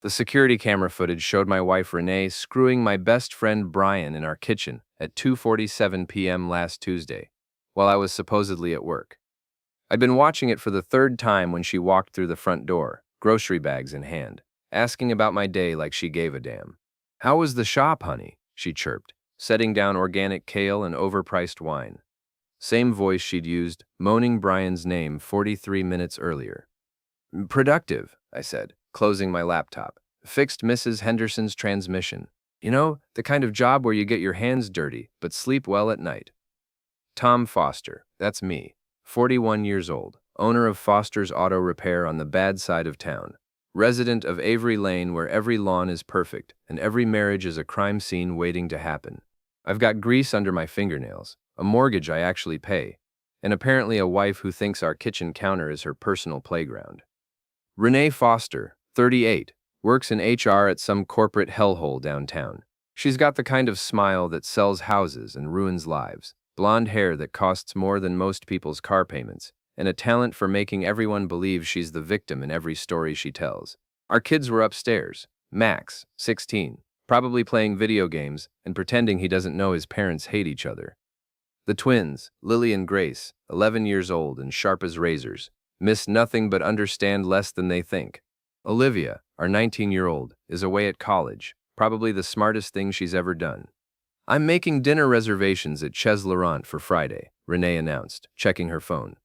The security camera footage showed my wife Renee screwing my best friend Brian in our kitchen at 2:47 p.m. last Tuesday, while I was supposedly at work. I'd been watching it for the third time when she walked through the front door, grocery bags in hand, asking about my day like she gave a damn. "How was the shop, honey?" she chirped, setting down organic kale and overpriced wine. Same voice she'd used, moaning Brian's name 43 minutes earlier. "Productive," I said, closing my laptop. "Fixed Mrs. Henderson's transmission. You know, the kind of job where you get your hands dirty, but sleep well at night." Tom Foster, that's me, 41 years old, owner of Foster's Auto Repair on the bad side of town, resident of Avery Lane where every lawn is perfect and every marriage is a crime scene waiting to happen. I've got grease under my fingernails, a mortgage I actually pay, and apparently a wife who thinks our kitchen counter is her personal playground. Renee Foster, 38, works in HR at some corporate hellhole downtown. She's got the kind of smile that sells houses and ruins lives, blonde hair that costs more than most people's car payments, and a talent for making everyone believe she's the victim in every story she tells. Our kids were upstairs, Max, 16, probably playing video games and pretending he doesn't know his parents hate each other. The twins, Lily and Grace, 11 years old and sharp as razors, miss nothing but understand less than they think. Olivia, our 19-year-old, is away at college, probably the smartest thing she's ever done. "I'm making dinner reservations at Chez Laurent for Friday," Renee announced, checking her phone.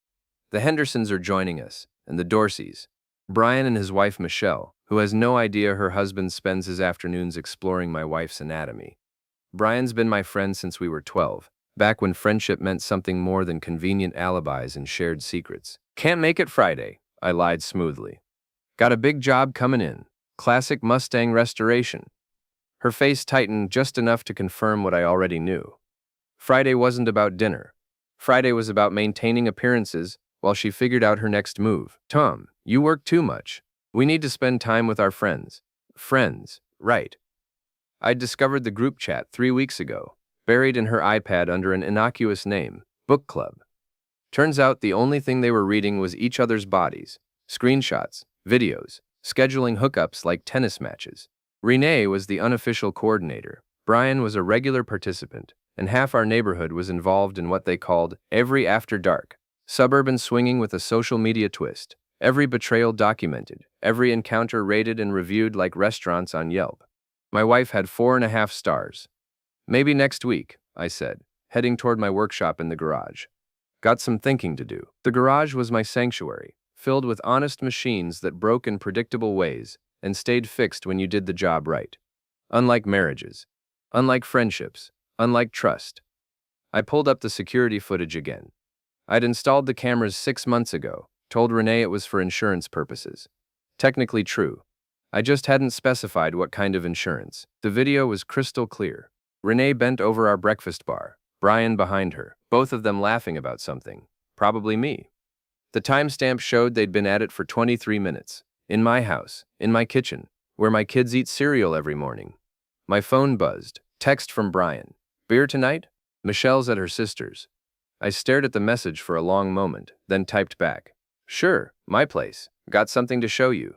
"The Hendersons are joining us, and the Dorseys. Brian and his wife Michelle, who has no idea her husband spends his afternoons exploring my wife's anatomy. Brian's been my friend since we were 12, back when friendship meant something more than convenient alibis and shared secrets. Can't make it Friday," I lied smoothly. "Got a big job coming in. Classic Mustang restoration." Her face tightened just enough to confirm what I already knew. Friday wasn't about dinner. Friday was about maintaining appearances while she figured out her next move. "Tom, you work too much. We need to spend time with our friends." Friends, right. I'd discovered the group chat 3 weeks ago, buried in her iPad under an innocuous name, Book Club. Turns out the only thing they were reading was each other's bodies, screenshots, videos, scheduling hookups like tennis matches. Renee was the unofficial coordinator, Brian was a regular participant, and half our neighborhood was involved in what they called every after dark, suburban swinging with a social media twist, every betrayal documented, every encounter rated and reviewed like restaurants on Yelp. My wife had 4.5 stars. "Maybe next week," I said, heading toward my workshop in the garage. Got some thinking to do. The garage was my sanctuary, filled with honest machines that broke in predictable ways and stayed fixed when you did the job right. Unlike marriages, unlike friendships, unlike trust. I pulled up the security footage again. I'd installed the cameras 6 months ago, told Renee it was for insurance purposes. Technically true. I just hadn't specified what kind of insurance. The video was crystal clear. Renee bent over our breakfast bar, Brian behind her, both of them laughing about something. Probably me. The timestamp showed they'd been at it for 23 minutes. In my house, in my kitchen, where my kids eat cereal every morning. My phone buzzed. Text from Brian. "Beer tonight?" Michelle's at her sister's. I stared at the message for a long moment, then typed back. "Sure, my place. Got something to show you."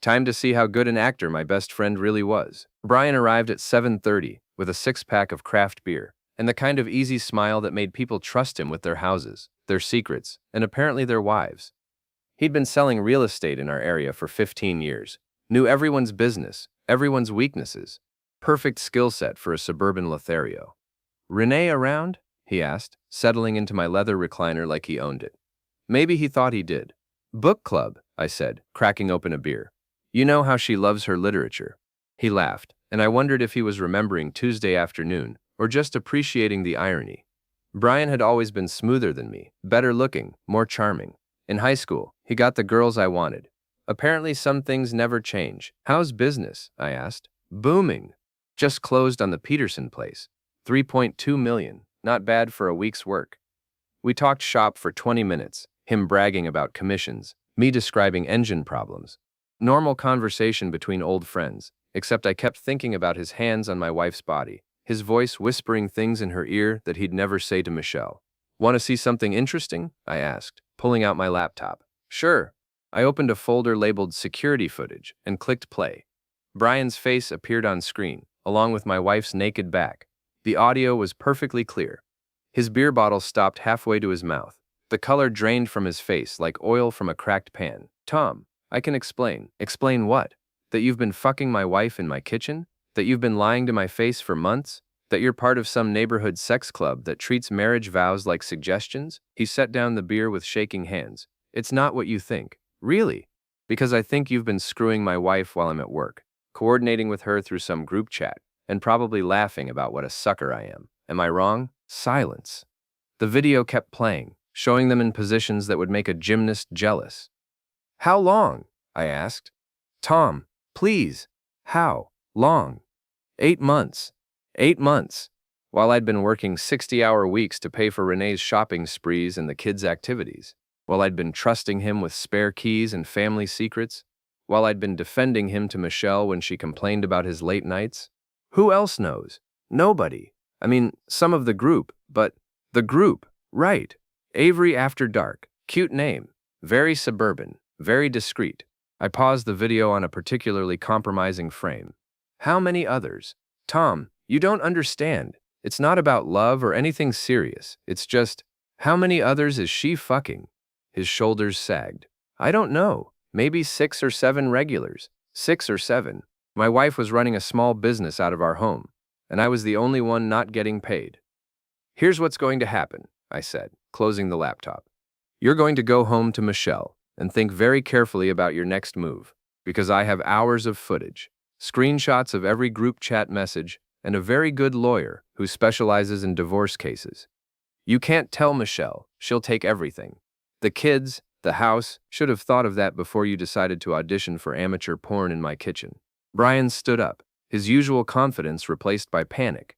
Time to see how good an actor my best friend really was. Brian arrived at 7:30 with a 6-pack of craft beer, and the kind of easy smile that made people trust him with their houses, their secrets, and apparently their wives. He'd been selling real estate in our area for 15 years, knew everyone's business, everyone's weaknesses. Perfect skill set for a suburban Lothario. "Renee around?" he asked, settling into my leather recliner like he owned it. Maybe he thought he did. "Book club," I said, cracking open a beer. "You know how she loves her literature." He laughed, and I wondered if he was remembering Tuesday afternoon or just appreciating the irony. Brian had always been smoother than me, better looking, more charming. In high school, he got the girls I wanted. Apparently some things never change. "How's business?" I asked. "Booming. Just closed on the Peterson place. 3.2 million. Not bad for a week's work." We talked shop for 20 minutes, him bragging about commissions, me describing engine problems. Normal conversation between old friends, except I kept thinking about his hands on my wife's body, his voice whispering things in her ear that he'd never say to Michelle. "Want to see something interesting?" I asked, pulling out my laptop. "Sure." I opened a folder labeled security footage and clicked play. Brian's face appeared on screen, along with my wife's naked back. The audio was perfectly clear. His beer bottle stopped halfway to his mouth. The color drained from his face like oil from a cracked pan. Tom, I can explain. Explain what? That you've been fucking my wife in my kitchen? That you've been lying to my face for months? That you're part of some neighborhood sex club that treats marriage vows like suggestions? He set down the beer with shaking hands. It's not what you think. Really? Because I think you've been screwing my wife while I'm at work, coordinating with her through some group chat, and probably laughing about what a sucker I am. Am I wrong? Silence. The video kept playing, showing them in positions that would make a gymnast jealous. How long? I asked. Tom, please. How long? 8 months. 8 months. While I'd been working 60-hour weeks to pay for Renee's shopping sprees and the kids' activities. While I'd been trusting him with spare keys and family secrets. While I'd been defending him to Michelle when she complained about his late nights. Who else knows? Nobody. I mean, some of the group, but the group, right. Avery After Dark. Cute name. Very suburban. Very discreet. I paused the video on a particularly compromising frame. How many others? Tom, you don't understand. It's not about love or anything serious. It's just, how many others is she fucking? His shoulders sagged. I don't know. Maybe 6 or 7 regulars. 6 or 7. My wife was running a small business out of our home, and I was the only one not getting paid. Here's what's going to happen, I said, closing the laptop. You're going to go home to Michelle and think very carefully about your next move, because I have hours of footage, screenshots of every group chat message, and a very good lawyer who specializes in divorce cases. You can't tell Michelle. She'll take everything. The kids, the house, should have thought of that before you decided to audition for amateur porn in my kitchen. Brian stood up, his usual confidence replaced by panic.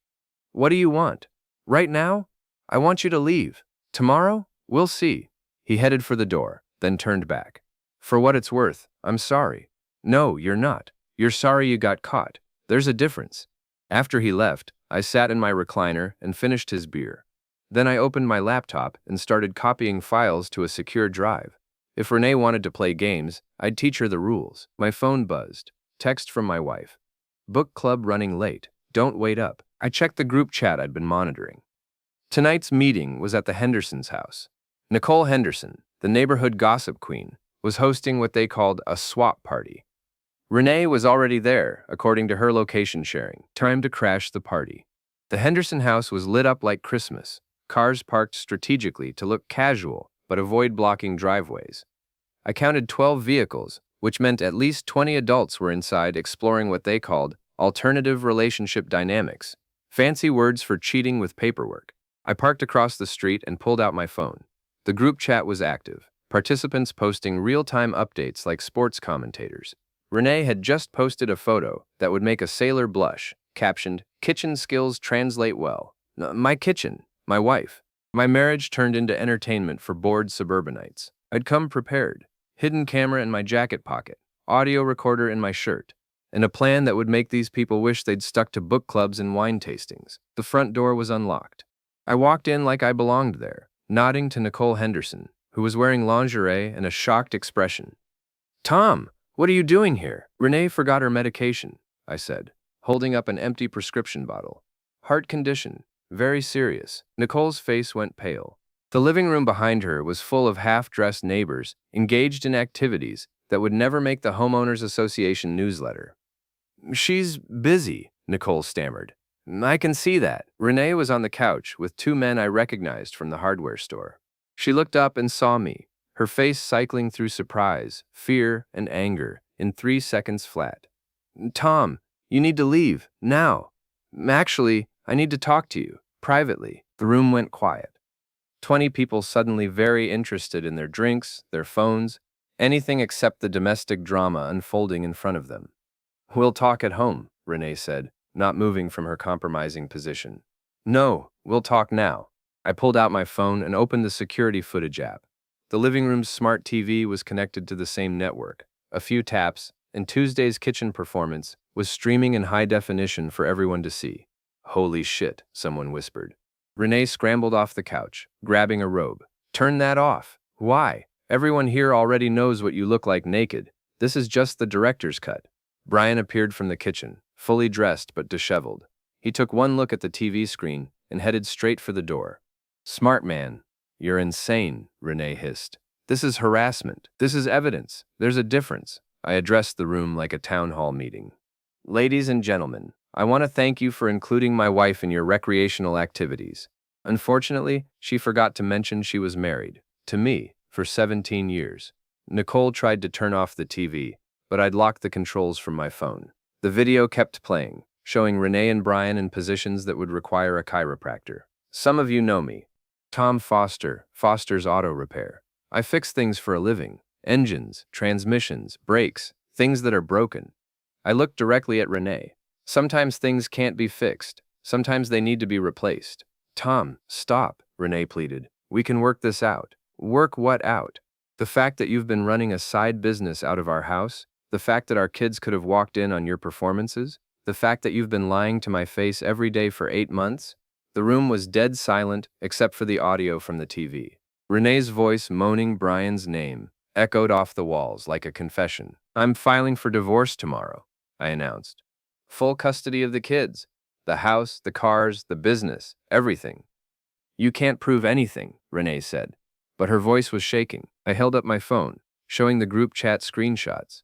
What do you want? Right now? I want you to leave. Tomorrow? We'll see. He headed for the door, then turned back. For what it's worth, I'm sorry. No, you're not. You're sorry you got caught. There's a difference. After he left, I sat in my recliner and finished his beer. Then I opened my laptop and started copying files to a secure drive. If Renee wanted to play games, I'd teach her the rules. My phone buzzed. Text from my wife. Book club running late. Don't wait up. I checked the group chat I'd been monitoring. Tonight's meeting was at the Hendersons' house. Nicole Henderson, the neighborhood gossip queen, was hosting what they called a swap party. Renee was already there, according to her location sharing. Time to crash the party. The Henderson house was lit up like Christmas, cars parked strategically to look casual but avoid blocking driveways. I counted 12 vehicles, which meant at least 20 adults were inside exploring what they called alternative relationship dynamics, fancy words for cheating with paperwork. I parked across the street and pulled out my phone. The group chat was active, participants posting real-time updates like sports commentators. Renee had just posted a photo that would make a sailor blush, captioned, "Kitchen skills translate well." My kitchen, my wife. My marriage turned into entertainment for bored suburbanites. I'd come prepared, hidden camera in my jacket pocket, audio recorder in my shirt, and a plan that would make these people wish they'd stuck to book clubs and wine tastings. The front door was unlocked. I walked in like I belonged there, nodding to Nicole Henderson, who was wearing lingerie and a shocked expression. Tom, what are you doing here? Renee forgot her medication, I said, holding up an empty prescription bottle. Heart condition, very serious. Nicole's face went pale. The living room behind her was full of half-dressed neighbors engaged in activities that would never make the Homeowners Association newsletter. She's busy, Nicole stammered. I can see that. Renee was on the couch with 2 men I recognized from the hardware store. She looked up and saw me, her face cycling through surprise, fear, and anger in 3 seconds flat. Tom, you need to leave, now. Actually, I need to talk to you, privately. The room went quiet. 20 people suddenly very interested in their drinks, their phones, anything except the domestic drama unfolding in front of them. We'll talk at home, Renee said, not moving from her compromising position. No, we'll talk now. I pulled out my phone and opened the security footage app. The living room's smart TV was connected to the same network. A few taps, and Tuesday's kitchen performance was streaming in high definition for everyone to see. Holy shit, someone whispered. Renee scrambled off the couch, grabbing a robe. Turn that off. Why? Everyone here already knows what you look like naked. This is just the director's cut. Brian appeared from the kitchen, fully dressed but disheveled. He took one look at the TV screen and headed straight for the door. "Smart man. You're insane," Renee hissed. "This is harassment. This is evidence. There's a difference." I addressed the room like a town hall meeting. "Ladies and gentlemen, I want to thank you for including my wife in your recreational activities. Unfortunately, she forgot to mention she was married, to me, for 17 years. Nicole tried to turn off the TV, but I'd locked the controls from my phone. The video kept playing, showing Renee and Brian in positions that would require a chiropractor. Some of you know me. Tom Foster, Foster's Auto Repair. I fix things for a living. Engines, transmissions, brakes, things that are broken. I looked directly at Renee. Sometimes things can't be fixed. Sometimes they need to be replaced. "Tom, stop," Renee pleaded. "We can work this out." "Work what out?" "The fact that you've been running a side business out of our house, the fact that our kids could have walked in on your performances, the fact that you've been lying to my face every day for 8 months? The room was dead silent except for the audio from the TV. Renee's voice moaning Brian's name echoed off the walls like a confession. "I'm filing for divorce tomorrow," I announced. "Full custody of the kids, the house, the cars, the business, everything." "You can't prove anything," Renee said, but her voice was shaking. I held up my phone, showing the group chat screenshots.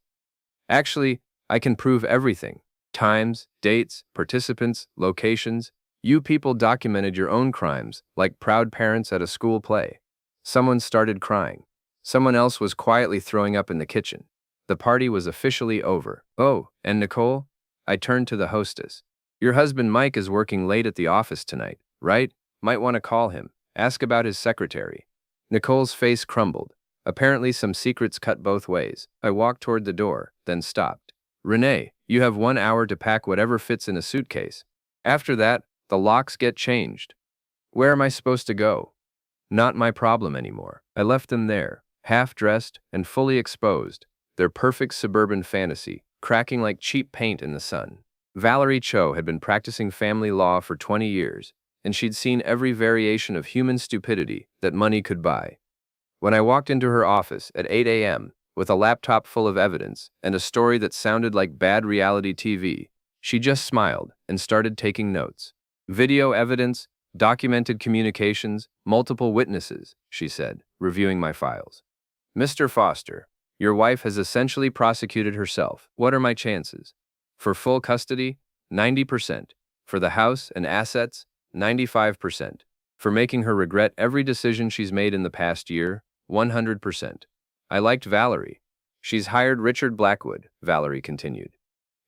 "Actually, I can prove everything. Times, dates, participants, locations. You people documented your own crimes, like proud parents at a school play." Someone started crying. Someone else was quietly throwing up in the kitchen. The party was officially over. "Oh, and Nicole?" I turned to the hostess. "Your husband Mike is working late at the office tonight, right? Might want to call him. Ask about his secretary." Nicole's face crumbled. Apparently some secrets cut both ways. I walked toward the door, then stopped. "Renee, you have 1 hour to pack whatever fits in a suitcase. After that, the locks get changed." "Where am I supposed to go?" Not my problem anymore. I left them there, half-dressed and fully exposed, their perfect suburban fantasy, cracking like cheap paint in the sun. Valerie Cho had been practicing family law for 20 years, and she'd seen every variation of human stupidity that money could buy. When I walked into her office at 8 a.m., with a laptop full of evidence and a story that sounded like bad reality TV, she just smiled and started taking notes. "Video evidence, documented communications, multiple witnesses," she said, reviewing my files. "Mr. Foster, your wife has essentially prosecuted herself. What are my chances? For full custody, 90%. For the house and assets, 95%. For making her regret every decision she's made in the past year, 100%. I liked Valerie. She's hired Richard Blackwood," Valerie continued.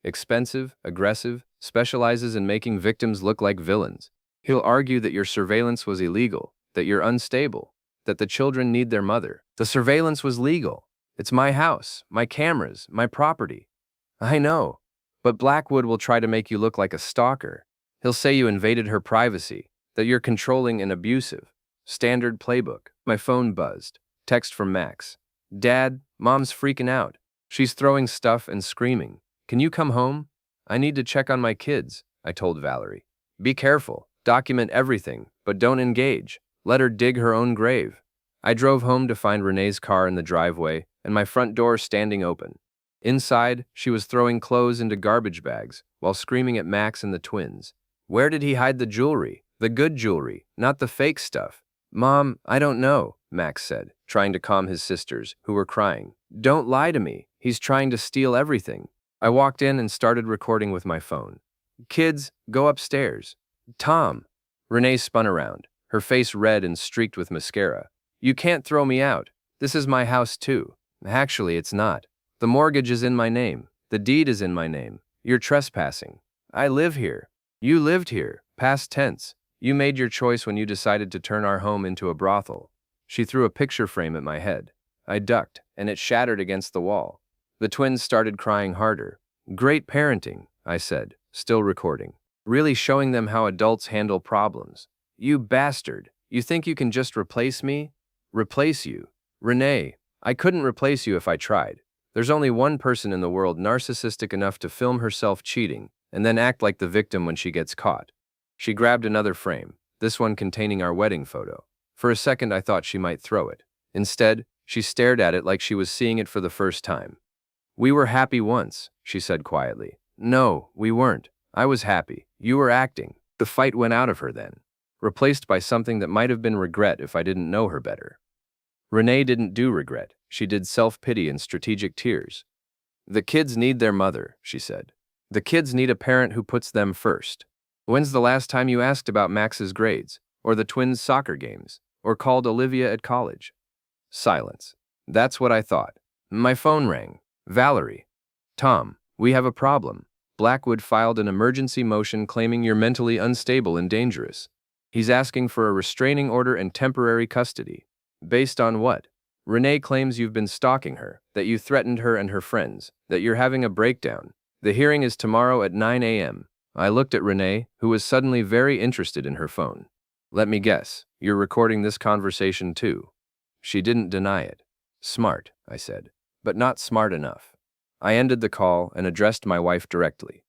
"Expensive, aggressive, specializes in making victims look like villains. He'll argue that your surveillance was illegal, that you're unstable, that the children need their mother. The surveillance was legal. It's my house, my cameras, my property." "I know, but Blackwood will try to make you look like a stalker. He'll say you invaded her privacy, that you're controlling and abusive. Standard playbook." My phone buzzed. Text from Max. "Dad, Mom's freaking out. She's throwing stuff and screaming. Can you come home? I need to check on my kids," I told Valerie. "Be careful. Document everything, but don't engage. Let her dig her own grave." I drove home to find Renee's car in the driveway and my front door standing open. Inside, she was throwing clothes into garbage bags while screaming at Max and the twins. "Where did he hide the jewelry? The good jewelry, not the fake stuff." "Mom, I don't know," Max said, trying to calm his sisters, who were crying. "Don't lie to me. He's trying to steal everything." I walked in and started recording with my phone. "Kids, go upstairs." "Tom." Renee spun around, her face red and streaked with mascara. "You can't throw me out. This is my house too." "Actually, it's not. The mortgage is in my name. The deed is in my name. You're trespassing. I live here." "You lived here, past tense. You made your choice when you decided to turn our home into a brothel." She threw a picture frame at my head. I ducked, and it shattered against the wall. The twins started crying harder. "Great parenting," I said, still recording. "Really showing them how adults handle problems." "You bastard. You think you can just replace me?" "Replace you? Renee, I couldn't replace you if I tried. There's only one person in the world narcissistic enough to film herself cheating and then act like the victim when she gets caught." She grabbed another frame, this one containing our wedding photo. For a second I thought she might throw it. Instead, she stared at it like she was seeing it for the first time. "We were happy once," she said quietly. No, we weren't. I was happy. You were acting. The fight went out of her then, replaced by something that might have been regret if I didn't know her better. Renee didn't do regret. She did self-pity and strategic tears. The kids need their mother, she said. The kids need a parent who puts them first. When's the last time you asked about Max's grades, or the twins' soccer games, or called Olivia at college? Silence. That's what I thought. My phone rang. Valerie. Tom, we have a problem. Blackwood filed an emergency motion claiming you're mentally unstable and dangerous. He's asking for a restraining order and temporary custody. Based on what? Renee claims you've been stalking her, that you threatened her and her friends, that you're having a breakdown. The hearing is tomorrow at 9 a.m. I looked at Renee, who was suddenly very interested in her phone. Let me guess, you're recording this conversation too. She didn't deny it. Smart, I said, but not smart enough. I ended the call and addressed my wife directly.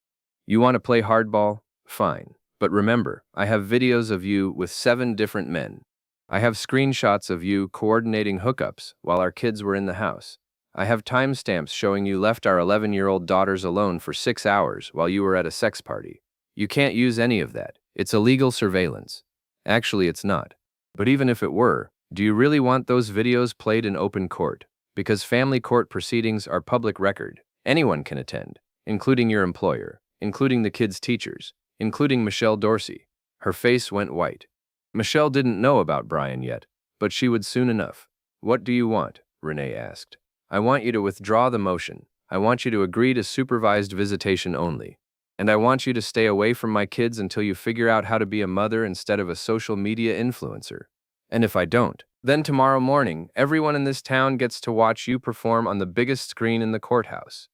You want to play hardball? Fine. But remember, I have videos of you with 7 different men. I have screenshots of you coordinating hookups while our kids were in the house. I have timestamps showing you left our 11-year-old daughters alone for 6 hours while you were at a sex party. You can't use any of that. It's illegal surveillance. Actually, it's not. But even if it were, do you really want those videos played in open court? Because family court proceedings are public record. Anyone can attend, including your employer, including the kids' teachers, including Michelle Dorsey. Her face went white. Michelle didn't know about Brian yet, but she would soon enough. What do you want? Renee asked. I want you to withdraw the motion. I want you to agree to supervised visitation only. And I want you to stay away from my kids until you figure out how to be a mother instead of a social media influencer. And if I don't, then tomorrow morning, everyone in this town gets to watch you perform on the biggest screen in the courthouse.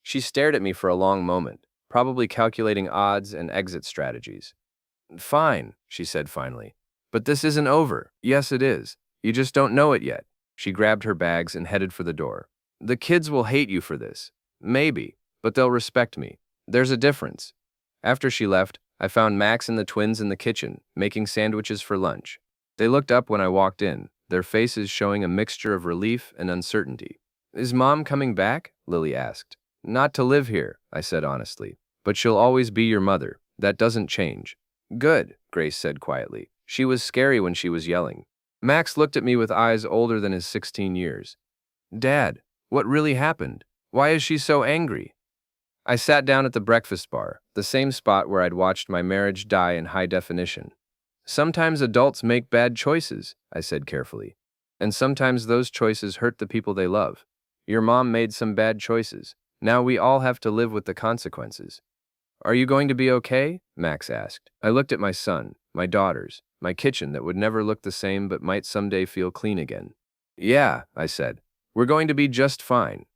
She stared at me for a long moment, probably calculating odds and exit strategies. Fine, she said finally. But this isn't over. Yes, it is. You just don't know it yet. She grabbed her bags and headed for the door. The kids will hate you for this. Maybe, but they'll respect me. There's a difference. After she left, I found Max and the twins in the kitchen, making sandwiches for lunch. They looked up when I walked in, their faces showing a mixture of relief and uncertainty. Is Mom coming back? Lily asked. Not to live here, I said honestly. But she'll always be your mother. That doesn't change. Good, Grace said quietly. She was scary when she was yelling. Max looked at me with eyes older than his 16 years. Dad, what really happened? Why is she so angry? I sat down at the breakfast bar, the same spot where I'd watched my marriage die in high definition. Sometimes adults make bad choices, I said carefully. And sometimes those choices hurt the people they love. Your mom made some bad choices. Now we all have to live with the consequences. Are you going to be okay? Max asked. I looked at my son, my daughters, my kitchen that would never look the same but might someday feel clean again. Yeah, I said. We're going to be just fine.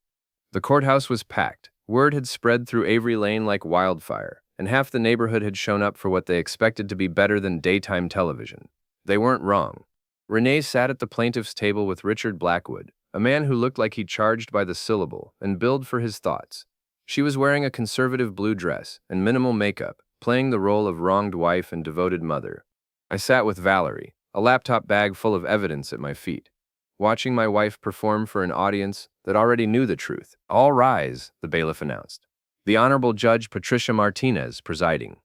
The courthouse was packed. Word had spread through Avery Lane like wildfire, and half the neighborhood had shown up for what they expected to be better than daytime television. They weren't wrong. Renee sat at the plaintiff's table with Richard Blackwood, a man who looked like he charged by the syllable and billed for his thoughts. She was wearing a conservative blue dress and minimal makeup, playing the role of wronged wife and devoted mother. I sat with Valerie, a laptop bag full of evidence at my feet, watching my wife perform for an audience that already knew the truth. All rise, the bailiff announced. The Honorable Judge Patricia Martinez presiding.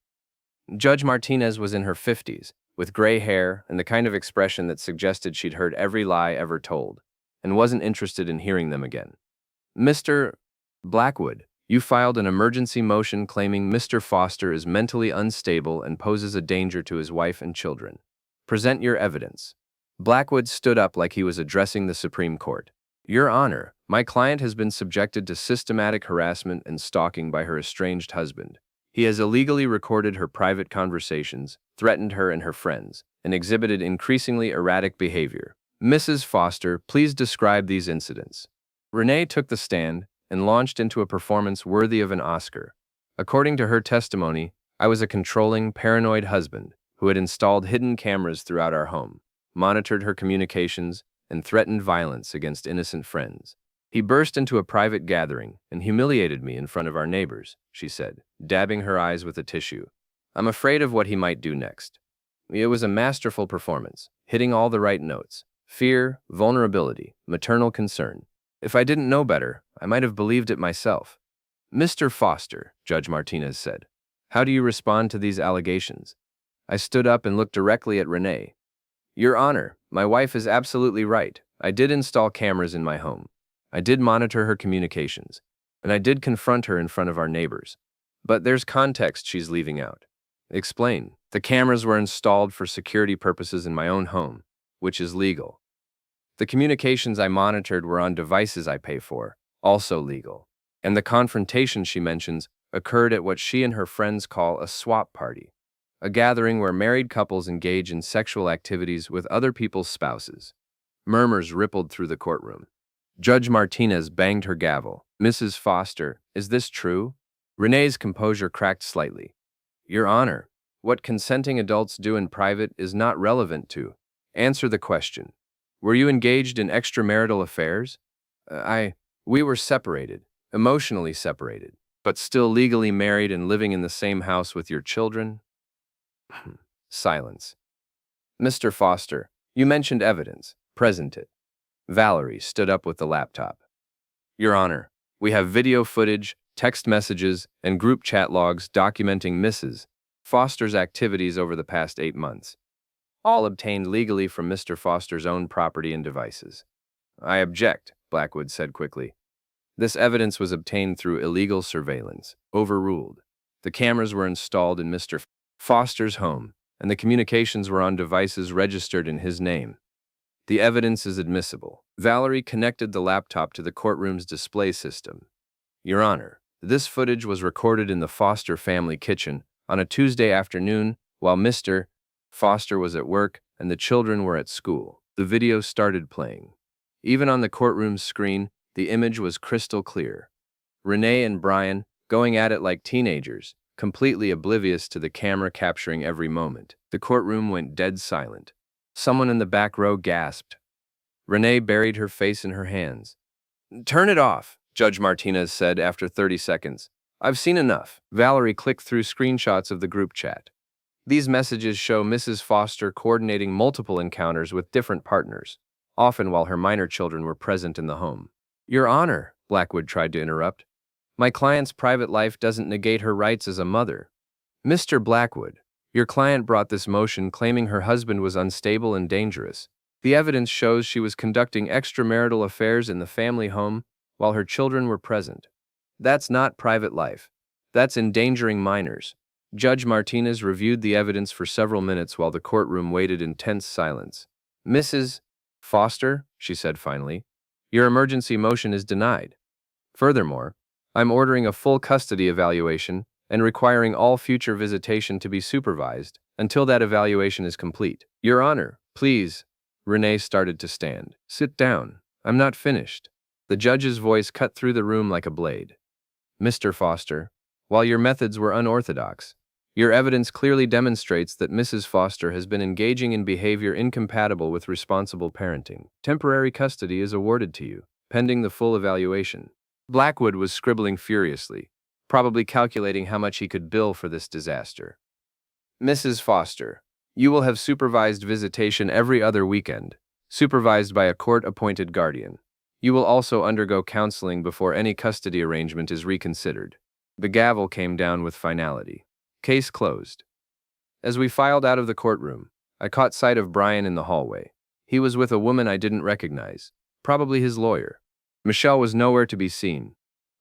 Judge Martinez was in her 50s, with gray hair and the kind of expression that suggested she'd heard every lie ever told, and wasn't interested in hearing them again. Mr. Blackwood, you filed an emergency motion claiming Mr. Foster is mentally unstable and poses a danger to his wife and children. Present your evidence. Blackwood stood up like he was addressing the Supreme Court. Your Honor, my client has been subjected to systematic harassment and stalking by her estranged husband. He has illegally recorded her private conversations, threatened her and her friends, and exhibited increasingly erratic behavior. Mrs. Foster, please describe these incidents. Renee took the stand and launched into a performance worthy of an Oscar. According to her testimony, I was a controlling, paranoid husband who had installed hidden cameras throughout our home, monitored her communications, and threatened violence against innocent friends. He burst into a private gathering and humiliated me in front of our neighbors, she said, dabbing her eyes with a tissue. I'm afraid of what he might do next. It was a masterful performance, hitting all the right notes. Fear, vulnerability, maternal concern. If I didn't know better, I might have believed it myself. Mr. Foster, Judge Martinez said, how do you respond to these allegations? I stood up and looked directly at Renee. Your Honor, my wife is absolutely right. I did install cameras in my home. I did monitor her communications, and I did confront her in front of our neighbors. But there's context she's leaving out. Explain. The cameras were installed for security purposes in my own home, which is legal. The communications I monitored were on devices I pay for, also legal. And the confrontation she mentions occurred at what she and her friends call a swap party, a gathering where married couples engage in sexual activities with other people's spouses. Murmurs rippled through the courtroom. Judge Martinez banged her gavel. Mrs. Foster, is this true? Renee's composure cracked slightly. Your Honor, what consenting adults do in private is not relevant to. Answer the question. Were you engaged in extramarital affairs? We were separated, emotionally separated, but still legally married and living in the same house with your children? Silence. Mr. Foster, you mentioned evidence. Present it. Valerie stood up with the laptop. Your Honor, we have video footage, text messages, and group chat logs documenting Mrs. Foster's activities over the past 8 months, all obtained legally from Mr. Foster's own property and devices. I object, Blackwood said quickly. This evidence was obtained through illegal surveillance. Overruled. The cameras were installed in Mr. Foster's home, and the communications were on devices registered in his name. The evidence is admissible. Valerie connected the laptop to the courtroom's display system. Your Honor, this footage was recorded in the Foster family kitchen on a Tuesday afternoon while Mr. Foster was at work and the children were at school. The video started playing. Even on the courtroom's screen, the image was crystal clear. Renee and Brian, going at it like teenagers, completely oblivious to the camera capturing every moment. The courtroom went dead silent. Someone in the back row gasped. Renee buried her face in her hands. Turn it off, Judge Martinez said after 30 seconds. I've seen enough. Valerie clicked through screenshots of the group chat. These messages show Mrs. Foster coordinating multiple encounters with different partners, often while her minor children were present in the home. Your Honor, Blackwood tried to interrupt. My client's private life doesn't negate her rights as a mother. Mr. Blackwood, your client brought this motion claiming her husband was unstable and dangerous. The evidence shows she was conducting extramarital affairs in the family home while her children were present. That's not private life. That's endangering minors. Judge Martinez reviewed the evidence for several minutes while the courtroom waited in tense silence. Mrs. Foster, she said finally, your emergency motion is denied. Furthermore, I'm ordering a full custody evaluation and requiring all future visitation to be supervised until that evaluation is complete. Your Honor, please. Renee started to stand. Sit down. I'm not finished. The judge's voice cut through the room like a blade. Mr. Foster, while your methods were unorthodox, your evidence clearly demonstrates that Mrs. Foster has been engaging in behavior incompatible with responsible parenting. Temporary custody is awarded to you, pending the full evaluation. Blackwood was scribbling furiously, probably calculating how much he could bill for this disaster. Mrs. Foster, you will have supervised visitation every other weekend, supervised by a court-appointed guardian. You will also undergo counseling before any custody arrangement is reconsidered. The gavel came down with finality. Case closed. As we filed out of the courtroom, I caught sight of Brian in the hallway. He was with a woman I didn't recognize, probably his lawyer. Michelle was nowhere to be seen,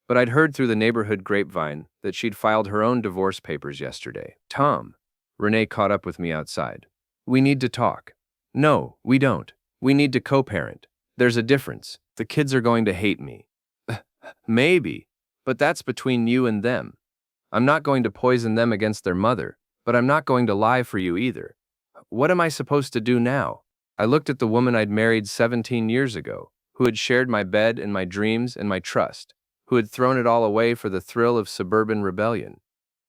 but I'd heard through the neighborhood grapevine that she'd filed her own divorce papers yesterday. Tom, Renee caught up with me outside. We need to talk. No, we don't. We need to co-parent. There's a difference. The kids are going to hate me. Maybe, but that's between you and them. I'm not going to poison them against their mother, but I'm not going to lie for you either. What am I supposed to do now? I looked at the woman I'd married 17 years ago, who had shared my bed and my dreams and my trust, who had thrown it all away for the thrill of suburban rebellion.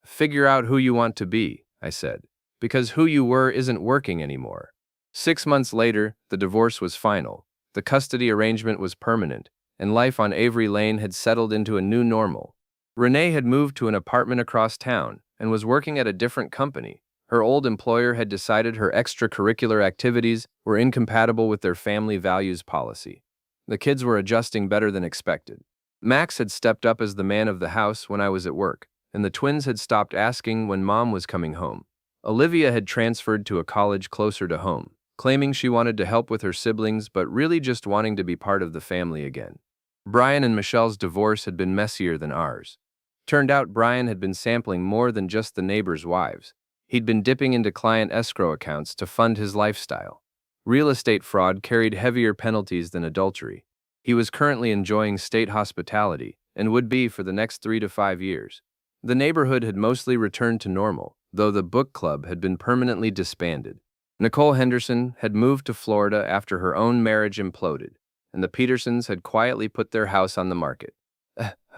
Figure out who you want to be, I said, because who you were isn't working anymore. 6 months later, the divorce was final, the custody arrangement was permanent, and life on Avery Lane had settled into a new normal. Renee had moved to an apartment across town and was working at a different company. Her old employer had decided her extracurricular activities were incompatible with their family values policy. The kids were adjusting better than expected. Max had stepped up as the man of the house when I was at work, and the twins had stopped asking when Mom was coming home. Olivia had transferred to a college closer to home, claiming she wanted to help with her siblings but really just wanting to be part of the family again. Brian and Michelle's divorce had been messier than ours. Turned out Brian had been sampling more than just the neighbors' wives. He'd been dipping into client escrow accounts to fund his lifestyle. Real estate fraud carried heavier penalties than adultery. He was currently enjoying state hospitality and would be for the next 3 to 5 years. The neighborhood had mostly returned to normal, though the book club had been permanently disbanded. Nicole Henderson had moved to Florida after her own marriage imploded, and the Petersons had quietly put their house on the market.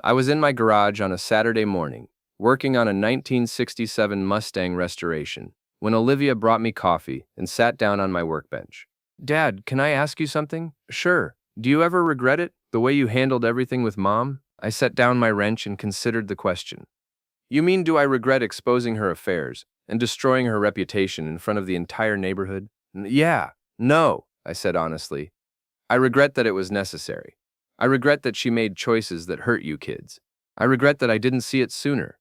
I was in my garage on a Saturday morning, working on a 1967 Mustang restoration, when Olivia brought me coffee and sat down on my workbench. "Dad, can I ask you something?" "Sure. Do you ever regret it, the way you handled everything with Mom?" I set down my wrench and considered the question. "You mean, do I regret exposing her affairs and destroying her reputation in front of the entire neighborhood?" "Yeah. No," I said honestly. "I regret that it was necessary. I regret that she made choices that hurt you kids. I regret that I didn't see it sooner.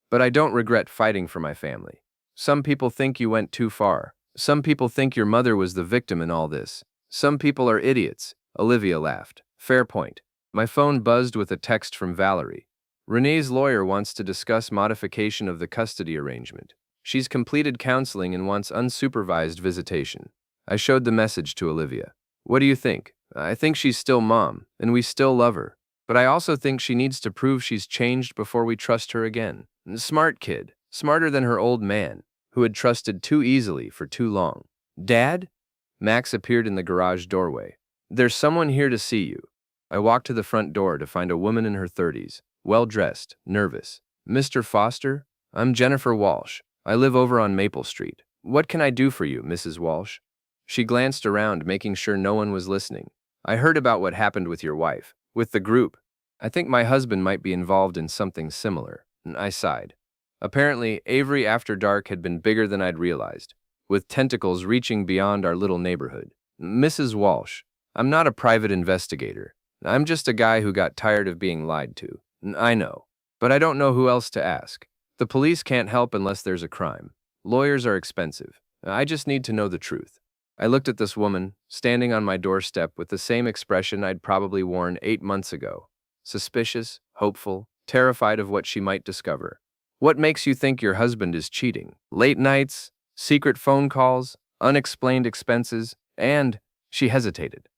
But I don't regret fighting for my family. Some people think you went too far. Some people think your mother was the victim in all this. Some people are idiots." Olivia laughed. "Fair point." My phone buzzed with a text from Valerie. "Renee's lawyer wants to discuss modification of the custody arrangement. She's completed counseling and wants unsupervised visitation." I showed the message to Olivia. "What do you think?" "I think she's still Mom, and we still love her. But I also think she needs to prove she's changed before we trust her again." Smart kid. Smarter than her old man, who had trusted too easily for too long. "Dad?" Max appeared in the garage doorway. "There's someone here to see you." I walked to the front door to find a woman in her 30s, well-dressed, nervous. "Mr. Foster? I'm Jennifer Walsh. I live over on Maple Street. What can I do for you, Mrs. Walsh?" She glanced around, making sure no one was listening. "I heard about what happened with your wife, with the group. I think my husband might be involved in something similar." I sighed. Apparently, Avery After Dark had been bigger than I'd realized, with tentacles reaching beyond our little neighborhood. "Mrs. Walsh, I'm not a private investigator. I'm just a guy who got tired of being lied to." "I know. But I don't know who else to ask. The police can't help unless there's a crime. Lawyers are expensive. I just need to know the truth." I looked at this woman, standing on my doorstep with the same expression I'd probably worn 8 months ago. Suspicious, hopeful, terrified of what she might discover. "What makes you think your husband is cheating? Late nights, secret phone calls, unexplained expenses, and..." She hesitated.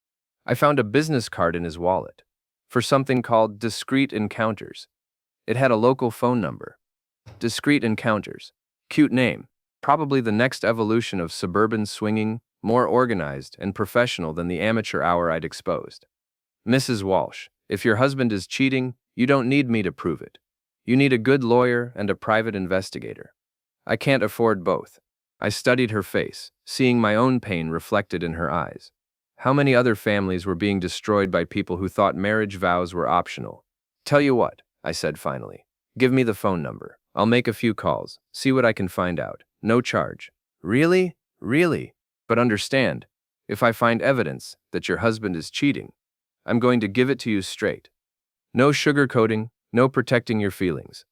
"I found a business card in his wallet for something called Discreet Encounters. It had a local phone number. Discreet Encounters. Cute name. Probably the next evolution of suburban swinging, more organized and professional than the amateur hour I'd exposed. "Mrs. Walsh, if your husband is cheating, you don't need me to prove it. You need a good lawyer and a private investigator. I can't afford both." I studied her face, seeing my own pain reflected in her eyes. How many other families were being destroyed by people who thought marriage vows were optional? "Tell you what," I said finally. "Give me the phone number. I'll make a few calls, see what I can find out. No charge." "Really? Really? But understand, if I find evidence that your husband is cheating, I'm going to give it to you straight. No sugarcoating, no protecting your feelings.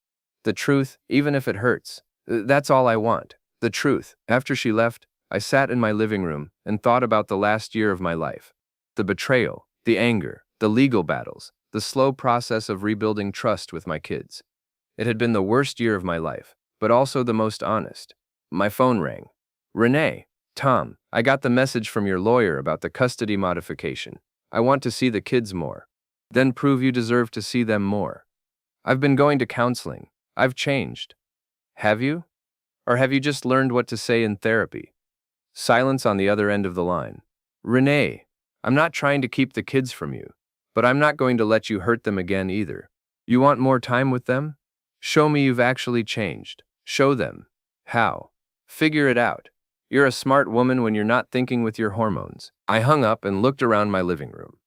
The truth, even if it hurts. That's all I want. The truth." After she left, I sat in my living room and thought about the last year of my life. The betrayal, the anger, the legal battles, the slow process of rebuilding trust with my kids. It had been the worst year of my life, but also the most honest. My phone rang. "Renee, Tom, I got the message from your lawyer about the custody modification. I want to see the kids more. Then prove you deserve to see them more. I've been going to counseling. I've changed." "Have you? Or have you just learned what to say in therapy?" Silence on the other end of the line. "Renee, I'm not trying to keep the kids from you, but I'm not going to let you hurt them again either. You want more time with them? Show me you've actually changed. Show them. How? Figure it out. You're a smart woman when you're not thinking with your hormones." I hung up and looked around my living room.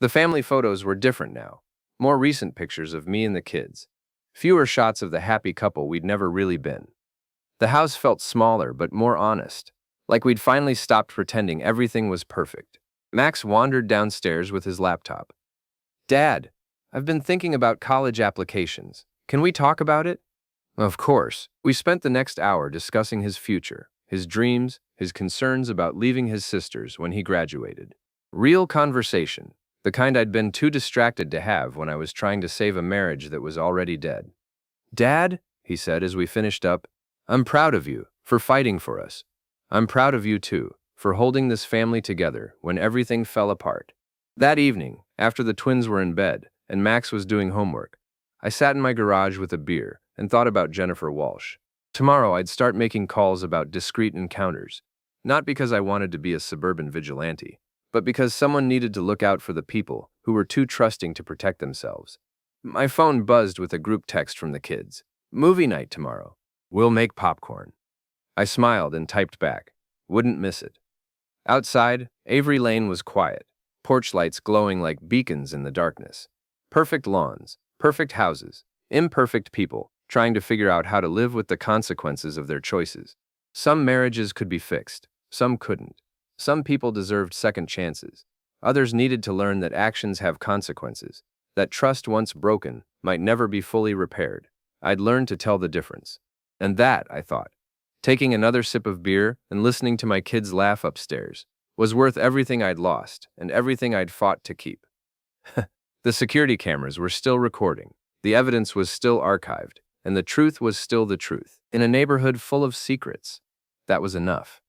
The family photos were different now. More recent pictures of me and the kids. Fewer shots of the happy couple we'd never really been. The house felt smaller but more honest, like we'd finally stopped pretending everything was perfect. Max wandered downstairs with his laptop. "Dad, I've been thinking about college applications. Can we talk about it? Of course. We spent the next hour discussing his future, his dreams, his concerns about leaving his sisters when he graduated. Real conversation, the kind I'd been too distracted to have when I was trying to save a marriage that was already dead. Dad, he said as we finished up, I'm proud of you for fighting for us. I'm proud of you too for holding this family together when everything fell apart. That evening, after the twins were in bed and Max was doing homework, I sat in my garage with a beer and thought about Jennifer Walsh. Tomorrow I'd start making calls about discreet encounters, not because I wanted to be a suburban vigilante, but because someone needed to look out for the people who were too trusting to protect themselves. My phone buzzed with a group text from the kids. Movie night tomorrow. We'll make popcorn. I smiled and typed back. Wouldn't miss it. Outside, Avery Lane was quiet, porch lights glowing like beacons in the darkness. Perfect lawns, perfect houses, imperfect people trying to figure out how to live with the consequences of their choices. Some marriages could be fixed, some couldn't. Some people deserved second chances. Others needed to learn that actions have consequences, that trust once broken might never be fully repaired. I'd learned to tell the difference. And that, I thought, taking another sip of beer and listening to my kids laugh upstairs, was worth everything I'd lost and everything I'd fought to keep. The security cameras were still recording, the evidence was still archived, and the truth was still the truth. In a neighborhood full of secrets, that was enough.